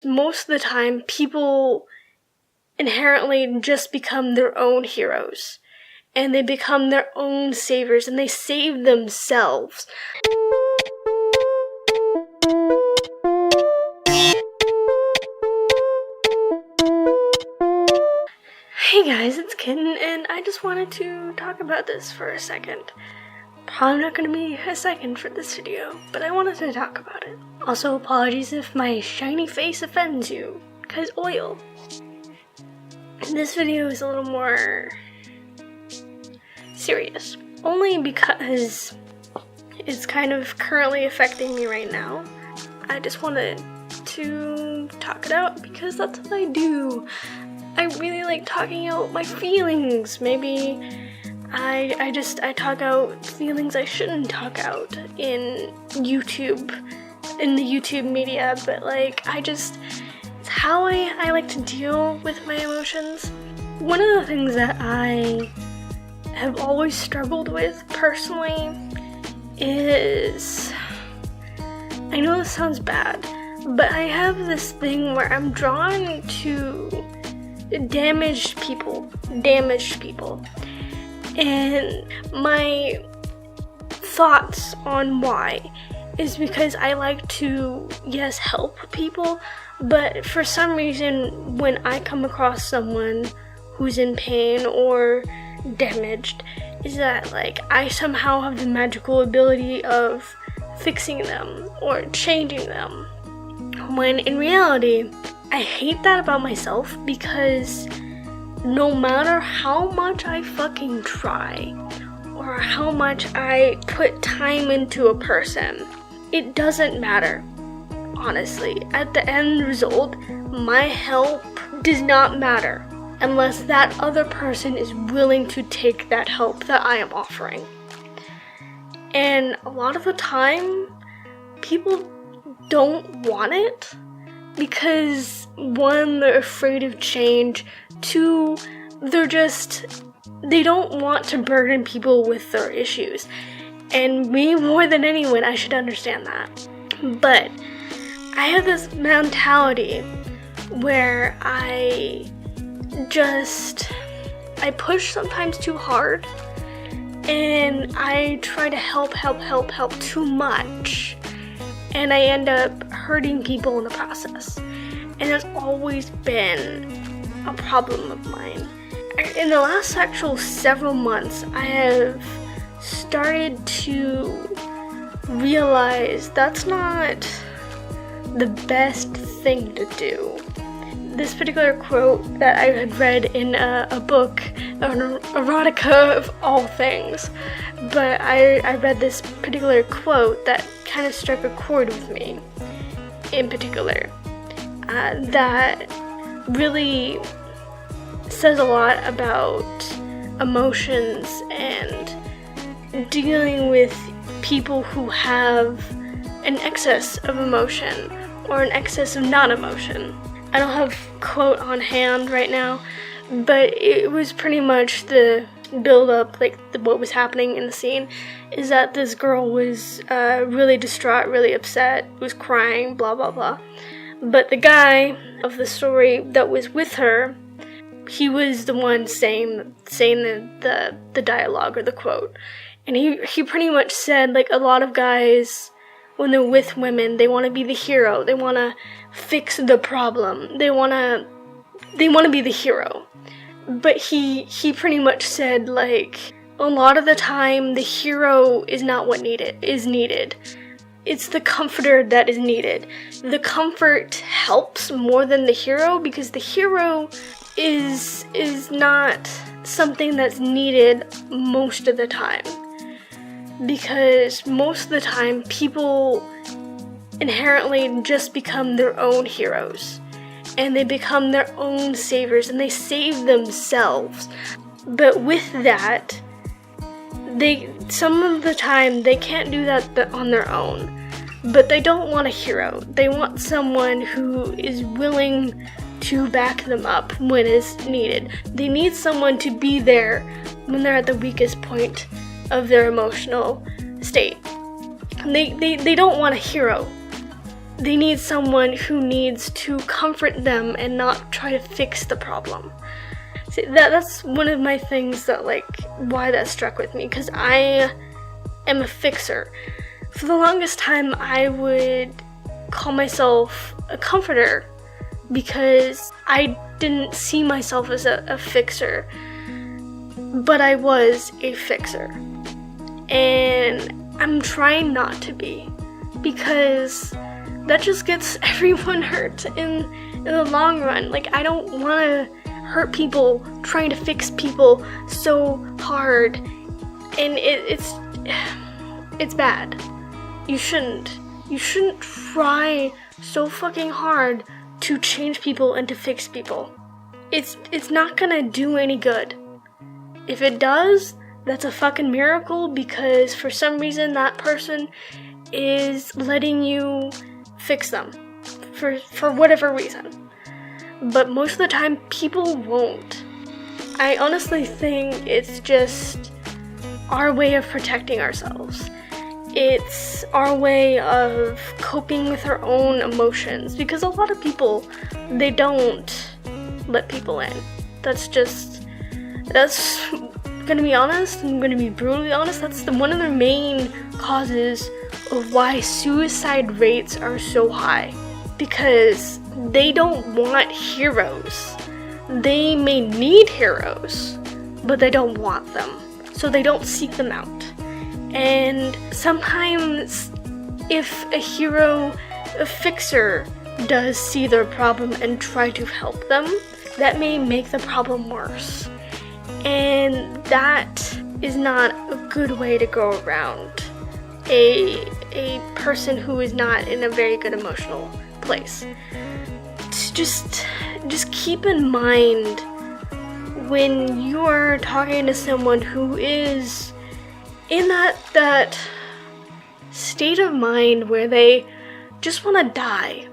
Most of the time, people inherently just become their own heroes. And they become their own saviors, and they save themselves. Hey guys, it's Kitten, and I just wanted to talk about this for a second. Probably not going to be a second for this video, but I wanted to talk about it. Also, apologies if my shiny face offends you, because oil. This video is a little more serious, only because it's kind of currently affecting me right now. I just wanted to talk it out because that's what I do. I really like talking out my feelings. Maybe I talk out feelings I shouldn't talk out in the YouTube media, but it's how I like to deal with my emotions. One of the things that I have always struggled with personally is, I know this sounds bad, but I have this thing where I'm drawn to damaged people, and my thoughts on why is because I like to, yes, help people, but for some reason when I come across someone who's in pain or damaged, is that I somehow have the magical ability of fixing them or changing them, when in reality I hate that about myself, because no matter how much I fucking try or how much I put time into a person, it doesn't matter. Honestly, at the end result, my help does not matter unless that other person is willing to take that help that I am offering. And a lot of the time, people don't want it because, one, they're afraid of change, two, they don't want to burden people with their issues. And me more than anyone, I should understand that. But I have this mentality where I push sometimes too hard, and I try to help too much, and I end up hurting people in the process. And that's always been a problem of mine. In the last several months, I have started to realize that's not the best thing to do. This particular quote that I had read in a book, an erotica of all things, but I read this particular quote that kind of struck a chord with me in particular, that really says a lot about emotions and dealing with people who have an excess of emotion or an excess of non-emotion. I don't have a quote on hand right now, but it was pretty much the build-up, what was happening in the scene, is that this girl was really distraught, really upset, was crying, blah blah blah. But the guy of the story that was with her, he was the one saying the dialogue or the quote. And he pretty much said, a lot of guys, when they're with women, they want to be the hero. They want to fix the problem. They want to be the hero. But he pretty much said, a lot of the time, the hero is not what is needed. It's the comforter that is needed. The comfort helps more than the hero, because the hero is not something that's needed most of the time. Because most of the time, people inherently just become their own heroes. And they become their own saviors, and they save themselves. But with that, some of the time, they can't do that on their own. But they don't want a hero. They want someone who is willing to back them up when it's needed. They need someone to be there when they're at the weakest point of their emotional state. They don't want a hero. They need someone who needs to comfort them and not try to fix the problem. See, that's one of my things that, like, why that struck with me, because I am a fixer. For the longest time, I would call myself a comforter because I didn't see myself as a fixer, but I was a fixer. And I'm trying not to be, because that just gets everyone hurt in the long run. Like, I don't want to hurt people trying to fix people so hard, and it's bad. You shouldn't try so fucking hard to change people and to fix people. It's not gonna do any good. If it does, that's a fucking miracle, because for some reason that person is letting you fix them for whatever reason. But most of the time, people won't. I honestly think it's just our way of protecting ourselves. It's our way of coping with our own emotions, because a lot of people, they don't let people in. That's gonna be honest, I'm gonna be brutally honest, that's one of the main causes of why suicide rates are so high. Because they don't want heroes. They may need heroes, but they don't want them. So they don't seek them out. And sometimes if a fixer does see their problem and try to help them, that may make the problem worse. And that is not a good way to go around a person who is not in a very good emotional place. Just keep in mind when you are talking to someone who is in that state of mind where they just want to die.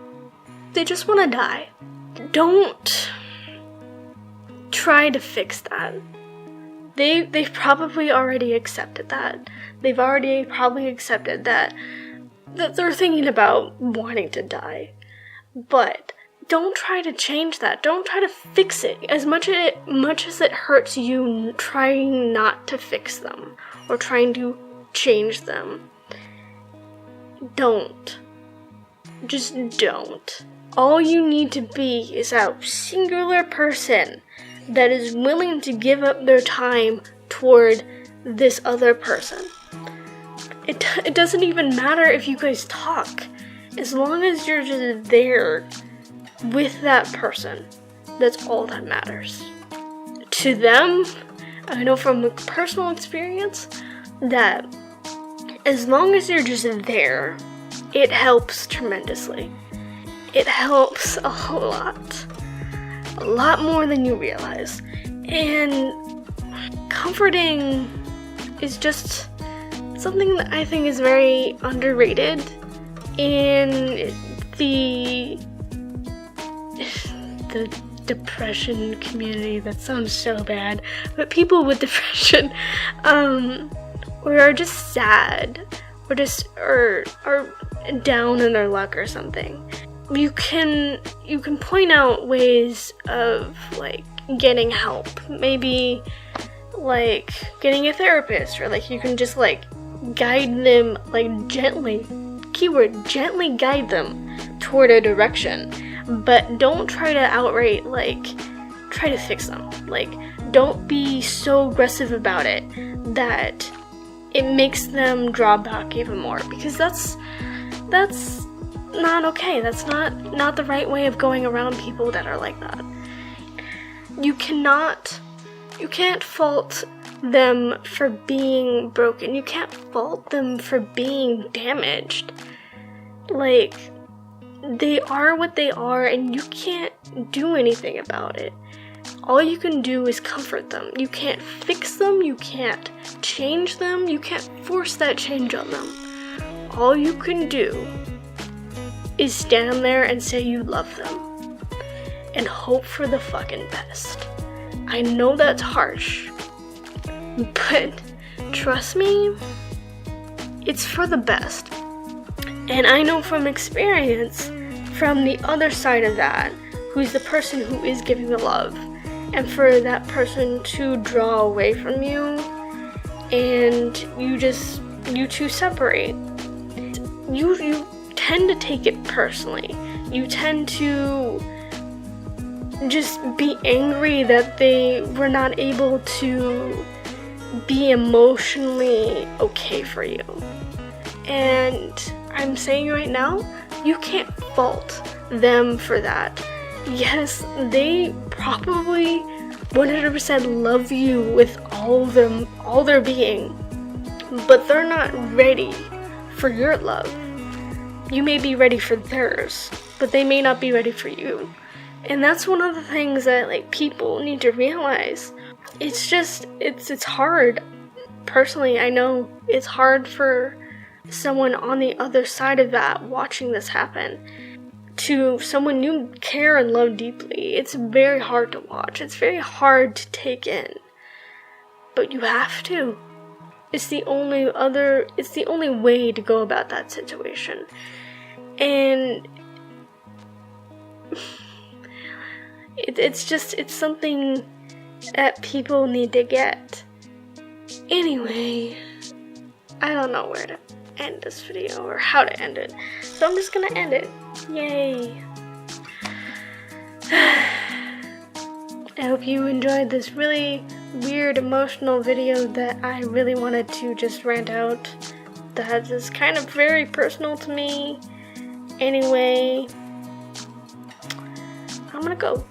They just want to die. Don't try to fix that. They've probably already accepted that. They've already probably accepted that they're thinking about wanting to die. But don't try to change that. Don't try to fix it. As much as it hurts you trying not to fix them or trying to change them, don't. Just don't. All you need to be is a singular person that is willing to give up their time toward this other person. It doesn't even matter if you guys talk. As long as you're just there with that person, that's all that matters. To them, I know from personal experience that as long as you're just there, it helps tremendously. It helps a whole lot. A lot more than you realize. And comforting is just something that I think is very underrated in the depression community. That sounds so bad, but people with depression or are just sad or just are down in their luck or something. You can point out ways of like getting help. Maybe like getting a therapist, or like you can just like guide them, like gently, keyword gently guide them toward a direction. But don't try to outright like try to fix them. Like, don't be so aggressive about it that it makes them draw back even more, because that's not okay. That's not the right way of going around people that are like that. You can't fault them for being broken. You can't fault them for being damaged. Like, they are what they are, and you can't do anything about it. All you can do is comfort them. You can't fix them, you can't change them, you can't force that change on them. All you can do is stand there and say you love them and hope for the fucking best. I know that's harsh, but trust me, it's for the best. And I know from experience, from the other side of that, who's the person who is giving the love, and for that person to draw away from you, and you two separate. You tend to take it personally. You tend to just be angry that they were not able to be emotionally okay for you. And I'm saying right now, you can't fault them for that. Yes, they probably 100% love you with all their being, but they're not ready for your love. You may be ready for theirs, but they may not be ready for you. And that's one of the things that like people need to realize. It's just it's hard. Personally, I know it's hard for someone on the other side of that watching this happen. To someone you care and love deeply, it's very hard to watch. It's very hard to take in. But you have to. It's the only way to go about that situation. And it's something that people need to get. Anyway, I don't know where to end this video or how to end it, so I'm just gonna end it. Yay. I hope you enjoyed this really weird emotional video that I really wanted to just rant out, that is kind of very personal to me. Anyway, I'm gonna go.